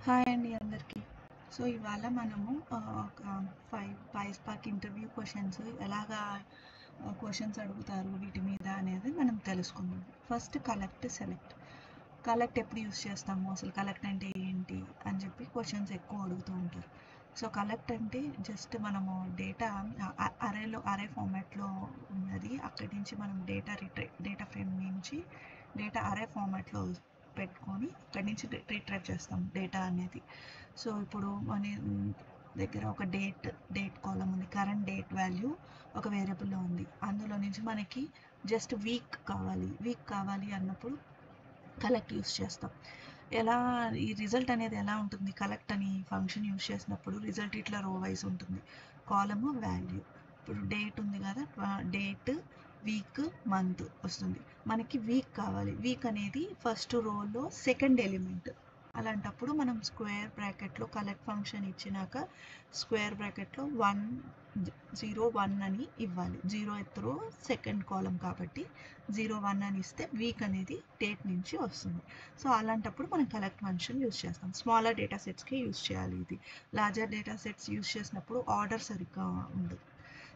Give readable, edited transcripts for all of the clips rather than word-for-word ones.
Hi అండి అందరికీ. So ఇవాళ మనము ఒక 5 PySpark ఇంటర్వ్యూ క్వశ్చన్స్ ఎలాగా క్వశ్చన్స్ అడుగుతారు వీటి మీద అనేది మనం తెలుసుకుందాం. First collect, select. కలెక్ట్ ఎప్పుడు యూస్ చేస్తాము, అసలు కలెక్ట్ అంటే ఏంటి అని చెప్పి క్వశ్చన్స్ ఎక్కువ అడుగుతూ ఉంటారు. సో కలెక్ట్ అంటే జస్ట్ మనము డేటా అరే ఫార్మాట్లో ఉన్నది, అక్కడి నుంచి మనం డేటా ఫ్రేమ్ నుంచి డేటా అరే ఫార్మాట్లో పెట్టుకొని అక్కడి నుంచి రిట్రైవ్ చేస్తాం డేటా అనేది. సో ఇప్పుడు మన దగ్గర ఒక డేట్ కాలం ఉంది, కరెంట్ డేట్ వాల్యూ ఒక వేరియబుల్లో ఉంది. అందులో నుంచి మనకి జస్ట్ వీక్ కావాలి అన్నప్పుడు కలెక్ట్ యూస్ చేస్తాం. ఎలా ఈ రిజల్ట్ అనేది ఎలా ఉంటుంది, కలెక్ట్ అని ఫంక్షన్ యూస్ చేసినప్పుడు రిజల్ట్ ఇట్లా రో వైజ్ ఉంటుంది. కాలము వాల్యూ, ఇప్పుడు డేట్ ఉంది కదా, డేట్, వీక్, మంత్ వస్తుంది. మనకి వీక్ కావాలి, వీక్ అనేది ఫస్ట్ రోలో సెకండ్ ఎలిమెంట్. అలాంటప్పుడు మనం స్క్వేర్ బ్రాకెట్లో కలెక్ట్ ఫంక్షన్ ఇచ్చినాక స్క్వేర్ బ్రాకెట్లో 1 అని ఇవ్వాలి. 0th రో సెకండ్ కాలం కాబట్టి 01 అని ఇస్తే వీక్ అనేది డేట్ నుంచి వస్తుంది. సో అలాంటప్పుడు మనం కలెక్ట్ ఫంక్షన్ యూస్ చేస్తాం. స్మాలర్ డేటా సెట్స్కి యూస్ చేయాలి ఇది. లార్జర్ డేటా సెట్స్ యూస్ చేసినప్పుడు ఆర్డర్ సరిగ్గా ఉండదు.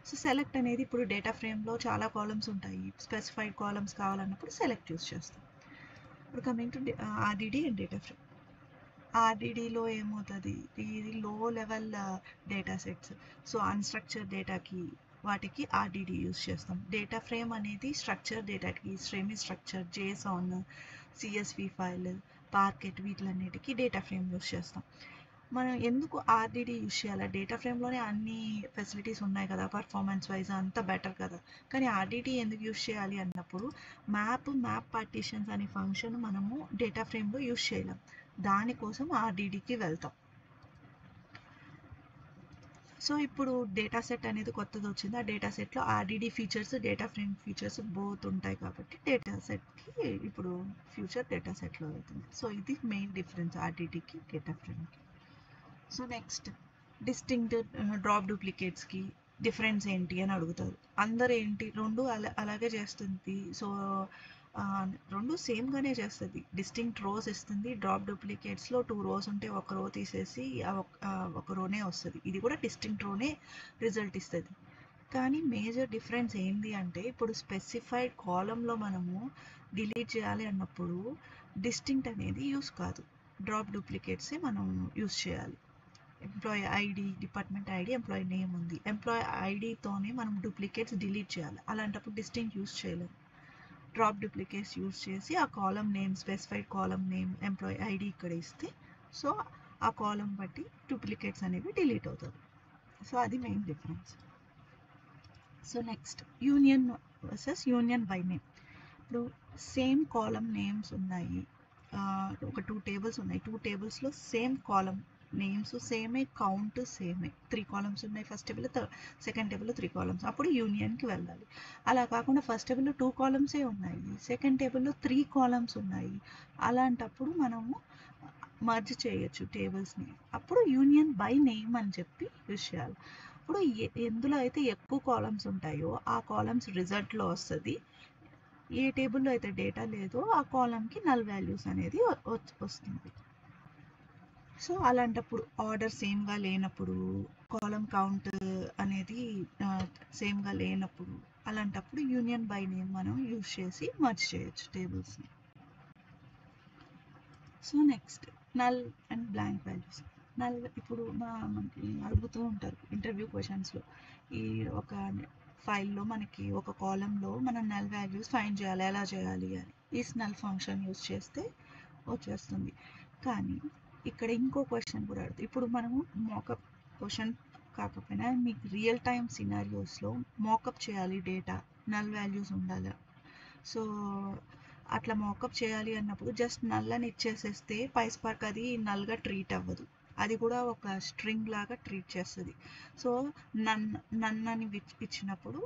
సో సెలెక్ట్ అనేది ఇప్పుడు డేటా ఫ్రేమ్లో చాలా కాలమ్స్ ఉంటాయి, స్పెసిఫైడ్ కాలమ్స్ కావాలన్నప్పుడు సెలెక్ట్ యూస్ చేస్తాం. ఇప్పుడు coming to RDD and data frame. ఆర్డిడిలో ఏమవుతుంది, ఇది low level data sets. So unstructure డేటాకి వాటికి ఆర్డిడి యూస్ చేస్తాం. డేటా ఫ్రేమ్ అనేది స్ట్రక్చర్ డేటాకి semi structure, JSON, CSV file, parquet వీటిలన్నిటికీ డేటా ఫ్రేమ్ యూస్ చేస్తాం. మనం ఎందుకు ఆర్డిడి యూస్ చేయాలి, డేటా ఫ్రేమ్లోనే అన్ని ఫెసిలిటీస్ ఉన్నాయి కదా, పర్ఫార్మెన్స్ వైజ్ అంతా బెటర్ కదా, కానీ ఆర్డిడి ఎందుకు యూస్ చేయాలి అన్నప్పుడు మ్యాప్ పార్టీషన్స్ అనే ఫంక్షన్ మనము డేటా ఫ్రేమ్లో యూస్ చేయలేం. దానికోసం ఆర్డిడికి వెళ్తాం. సో ఇప్పుడు డేటా సెట్ అనేది కొత్తది వచ్చింది, ఆ డేటా సెట్లో RDD features, data frame features both ఉంటాయి కాబట్టి డేటా సెట్కి ఇప్పుడు ఫ్యూచర్ డేటా సెట్లో అవుతుంది. సో ఇది మెయిన్ డిఫరెన్స్ ఆర్డిడికి డేటా ఫ్రేమ్కి. సో నెక్స్ట్ డిస్టింక్ట్ డ్రాప్ డూప్లికేట్స్కి డిఫరెన్స్ ఏంటి అని అడుగుతారు. అందరు ఏంటి రెండు అలాగే చేస్తుంది. సో రెండు సేమ్గానే చేస్తుంది. డిస్టింక్ట్ రోస్ ఇస్తుంది, డ్రాప్ డూప్లికేట్స్లో 2 రోస్ ఉంటే ఒక రో తీసేసి ఒక రోనే వస్తుంది. ఇది కూడా డిస్టింక్ట్ రోనే రిజల్ట్ ఇస్తుంది. కానీ మేజర్ డిఫరెన్స్ ఏంటి అంటే ఇప్పుడు స్పెసిఫైడ్ కాలంలో మనము డిలీట్ చేయాలి అన్నప్పుడు డిస్టింక్ట్ అనేది యూస్ కాదు, డ్రాప్ డూప్లికేట్సే మనం యూస్ చేయాలి. Employee ID, department ID, employee name ఉంది. ఎంప్లాయీ ఐడితోనే మనం డూప్లికేట్స్ డిలీట్ చేయాలి. అలాంటప్పుడు డిస్టింక్ట్ యూస్ చేయలేము. డ్రాప్ డూప్లికేట్స్ యూస్ చేసి ఆ కాలం నేమ్, స్పెసిఫైడ్ కాలం నేమ్, ఎంప్లాయీ ఐడి ఇక్కడ ఇస్తే సో ఆ కాలం బట్టి డూప్లికేట్స్ అనేవి డిలీట్ అవుతుంది. సో అది main difference. So next union versus union by name. ఇప్పుడు సేమ్ కాలం నేమ్స్ ఉన్నాయి, ఒక 2 టేబుల్స్ ఉన్నాయి, 2 టేబుల్స్లో సేమ్ కాలం నేమ్స్ సేమే, కౌంట్ సేమే, 3 కాలమ్స్ ఉన్నాయి ఫస్ట్ టేబుల్, సెకండ్ టేబుల్లో 3 కాలమ్స్, అప్పుడు యూనియన్కి వెళ్ళాలి. అలా కాకుండా ఫస్ట్ టేబుల్లో 2 కాలమ్సే ఉన్నాయి, సెకండ్ టేబుల్లో 3 కాలమ్స్ ఉన్నాయి, అలాంటప్పుడు మనము మర్జ్ చేయొచ్చు టేబుల్స్ని. అప్పుడు యూనియన్ బై నేమ్ అని చెప్పి యూజ్ చేయాలి. ఇప్పుడు ఎందులో అయితే ఎక్కువ కాలమ్స్ ఉంటాయో ఆ కాలమ్స్ రిజల్ట్లో వస్తుంది. ఏ టేబుల్లో అయితే డేటా లేదో ఆ కాలంకి నల్ వాల్యూస్ అనేది వస్తుంది. సో అలాంటప్పుడు ఆర్డర్ సేమ్గా లేనప్పుడు, కాలం కౌంట్ అనేది సేమ్గా లేనప్పుడు, అలాంటప్పుడు యూనియన్ బై నేమ్ మనం యూజ్ చేసి మర్జ్ చేయొచ్చు టేబుల్స్ని. So next null and blank values. Null ఇప్పుడు మనకి అడుగుతూ ఉంటారు ఇంటర్వ్యూ క్వశ్చన్స్లో, ఈ ఒక ఫైల్లో మనకి ఒక కాలంలో మనం నల్ వాల్యూస్ ఫైండ్ చేయాలి, ఎలా చేయాలి అని ఈస్ నల్ ఫంక్షన్ యూజ్ చేస్తే వచ్చేస్తుంది. కానీ ఇక్కడ ఇంకో క్వశ్చన్ కూడా అడుగుతుంది. ఇప్పుడు మనము మోకప్ క్వశ్చన్ కాకపోయినా మీకు రియల్ టైమ్ సినారియోస్లో మోకప్ చేయాలి, డేటా నల్ వాల్యూస్ ఉండాలి. సో అట్లా మోకప్ చేయాలి అన్నప్పుడు జస్ట్ నల్ అని ఇచ్చేసేస్తే PySpark అది నల్గా ట్రీట్ అవ్వదు, అది కూడా ఒక స్ట్రింగ్ లాగా ట్రీట్ చేస్తుంది. సో నన్ అని ఇచ్చినప్పుడు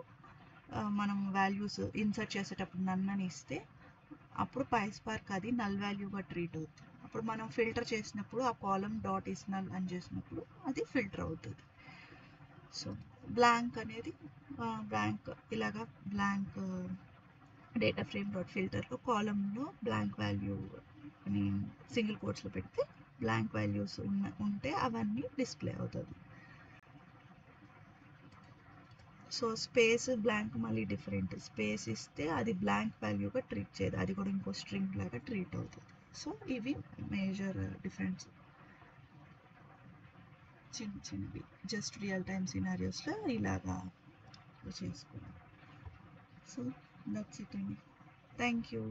మనం వాల్యూస్ ఇన్సర్ట్ చేసేటప్పుడు నన్ అని ఇస్తే అప్పుడు PySpark అది నల్ వాల్యూగా ట్రీట్ అవుతుంది. అప్పుడు మనం ఫిల్టర్ చేసినప్పుడు ఆ కాలం డాట్ ఈస్ నల్ అని చేసినప్పుడు అది ఫిల్టర్ అవుతుంది. సో బ్లాంక్ అనేది బ్లాంక్, ఇలాగా బ్లాంక్ డేటా ఫ్రేమ్ డాట్ ఫిల్టర్లో కాలంలో బ్లాంక్ వాల్యూ అని సింగిల్ కోట్స్లో పెడితే బ్లాంక్ వాల్యూస్ ఉంటే అవన్నీ డిస్ప్లే అవుతుంది. సో స్పేస్ బ్లాంక్ మళ్ళీ డిఫరెంట్. స్పేస్ ఇస్తే అది బ్లాంక్ వాల్యూగా ట్రీట్ చేయదు, అది కూడా ఇంకో స్ట్రింగ్ లాగా ట్రీట్ అవుతుంది. సో ఇవి మేజర్ డిఫరెన్స్, చిన్న చిన్నవి జస్ట్ రియల్ టైమ్ సినారియోస్లో ఇలాగా చేసుకోవాలి. సో దట్స్ ఇట్ అండి. Thank you.